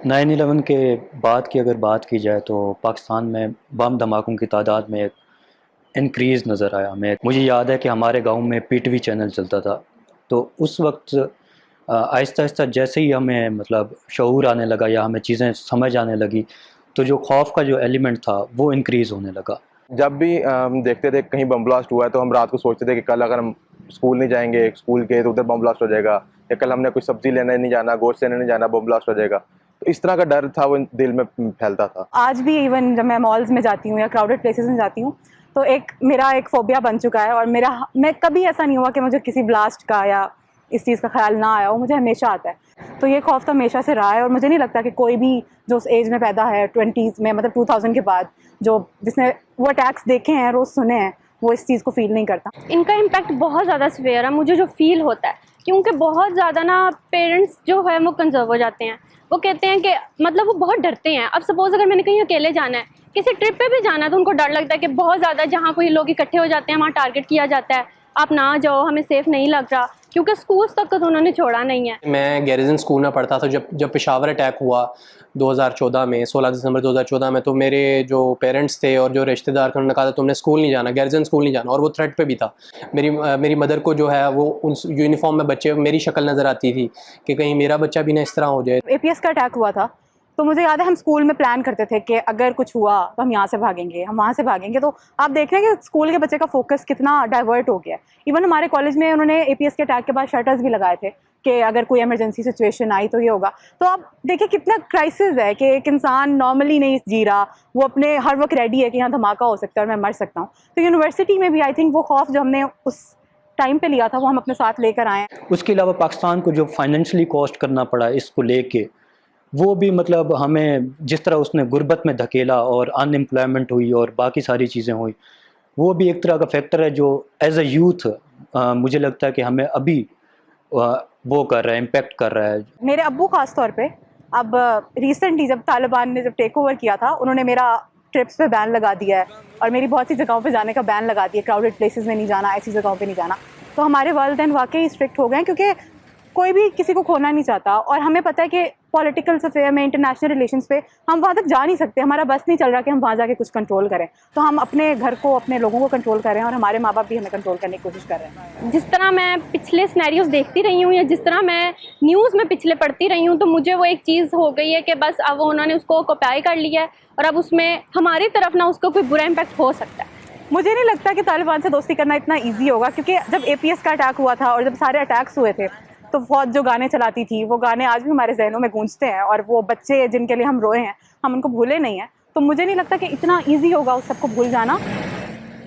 9/11 के बाद की अगर बात की जाए तो पाकिस्तान में बम धमाकों की तादाद में इंक्रीज़ नज़र आया हमें। मुझे याद है कि हमारे गांव में पीटीवी चैनल चलता था। तो उस वक्त आहिस्ता आहिस्ता जैसे ही हमें मतलब शऊर आने लगा या हमें चीज़ें समझ आने लगी, तो जो खौफ का जो एलिमेंट था वो इंक्रीज़ होने लगा। जब भी हम देखते थे कहीं बम ब्लास्ट हुआ है तो हम रात को सोचते थे कि कल अगर हम स्कूल नहीं जाएंगे, स्कूल गए तो उधर बम ब्लास्ट हो जाएगा, या कल हमने कुछ सब्जी लेने नहीं जाना, गोश्त लेने नहीं जाना, बम ब्लास्ट हो जाएगा। तो इस तरह का डर था, वो दिल में फैलता था। आज भी इवन जब मैं मॉल्स में जाती हूँ या क्राउडेड प्लेसेस में जाती हूँ तो मेरा एक फोबिया बन चुका है। और मैं कभी ऐसा नहीं हुआ कि मुझे किसी ब्लास्ट का या इस चीज़ का ख्याल ना आया हो, मुझे हमेशा आता है। तो ये खौफ तो हमेशा से रहा है और मुझे नहीं लगता कि कोई भी जो उस एज में पैदा है 20s में, मतलब 2000 के बाद, जिसने वो अटैक्स देखे हैं, रोज़ सुने हैं, वो इस चीज़ को फील नहीं करता। इनका इम्पैक्ट बहुत ज़्यादा सीवियर है, मुझे जो फील होता है, क्योंकि बहुत ज़्यादा ना पेरेंट्स जो है वो कंजर्व हो जाते हैं। वो कहते हैं कि मतलब वो बहुत डरते हैं। अब सपोज़ अगर मैंने कहीं अकेले जाना है, किसी ट्रिप पे भी जाना है, तो उनको डर लगता है कि बहुत ज़्यादा जहाँ कोई लोग इकट्ठे हो जाते हैं वहाँ टारगेट किया जाता है, आप ना जाओ, हमें सेफ़ नहीं लग रहा, क्योंकि स्कूल्स तक तो उन्होंने छोड़ा नहीं है। मैं गैरिजन स्कूल में पढ़ता था जब पेशावर अटैक हुआ 2014 में, 16 दिसंबर 2014 में। तो मेरे जो पेरेंट्स थे और जो रिश्तेदार थे, उन्होंने कहा था तुमने स्कूल नहीं जाना, गैरिजन स्कूल नहीं जाना, और वो थ्रेट पे भी था। मेरी मदर को जो है वो उन यूनिफॉर्म में बच्चे, मेरी शक्ल नज़र आती थी कि कहीं मेरा बच्चा भी ना इस तरह हो जाए। एपीएस का अटैक हुआ था तो मुझे याद है हम स्कूल में प्लान करते थे कि अगर कुछ हुआ तो हम यहाँ से भागेंगे, हम वहाँ से भागेंगे। तो आप देख रहे हैं कि स्कूल के बच्चे का फोकस कितना डाइवर्ट हो गया है। इवन हमारे कॉलेज में उन्होंने एपीएस के अटैक के बाद शटर्स भी लगाए थे कि अगर कोई इमरजेंसी सिचुएशन आई तो ये होगा। तो आप देखिए कितना क्राइसिस है कि एक इंसान नॉर्मली नहीं जी रहा, वो अपने हर वक्त रेडी है कि यहाँ धमाका हो सकता है और मैं मर सकता हूँ। तो यूनिवर्सिटी में भी आई थिंक वो खौफ जो हमने उस टाइम पे लिया था वो हम अपने साथ लेकर आए हैं। उसके अलावा पाकिस्तान को जो फाइनेंशली कॉस्ट करना पड़ा इसको लेके, वो भी मतलब हमें जिस तरह उसने गुर्बत में धकेला और अनएम्प्लॉयमेंट हुई और बाकी सारी चीज़ें हुई, वो भी एक तरह का फैक्टर है जो एज अ यूथ मुझे लगता है कि हमें अभी वो कर रहा है, इम्पेक्ट कर रहा है। मेरे अब्बू खास तौर पे अब रिसेंटली जब तालिबान ने टेक ओवर किया था, उन्होंने मेरा ट्रिप्स पे बैन लगा दिया है और मेरी बहुत सी जगहों पे जाने का बैन लगा दिया, क्राउडेड प्लेसेस में नहीं जाना, ऐसी जगहों पे नहीं जाना। तो हमारे वालिदैन वाकई स्ट्रिक्ट हो गए हैं क्योंकि कोई भी किसी को खोना नहीं चाहता और हमें पता है कि पॉलिटिकल अफेयर में, इंटरनेशनल रिलेशंस पे हम वहाँ तक जा नहीं सकते, हमारा बस नहीं चल रहा कि हम वहाँ जाके कुछ कंट्रोल करें। तो हम अपने घर को, अपने लोगों को कंट्रोल कर रहे हैं और हमारे माँ बाप भी हमें कंट्रोल करने की कोशिश कर रहे हैं। जिस तरह मैं पिछले सिनेरियोज देखती रही हूँ या जिस तरह मैं न्यूज़ में पिछले पढ़ती रही हूँ, तो मुझे वो एक चीज़ हो गई है कि बस अब उन्होंने उसको कॉपी कर लिया है और अब उसमें हमारी तरफ ना उसको कोई बुरा इम्पैक्ट हो सकता है। मुझे नहीं लगता कि तालिबान से दोस्ती करना इतना ईजी होगा, क्योंकि जब एपीएस का अटैक हुआ था और जब सारे अटैक्स हुए थे तो फौज जो गाने चलाती थी, वो गाने आज भी हमारे जहनों में गूंजते हैं और वो बच्चे जिनके लिए हम रोए हैं, हम उनको भूले नहीं हैं। तो मुझे नहीं लगता कि इतना ईजी होगा उस सबको भूल जाना।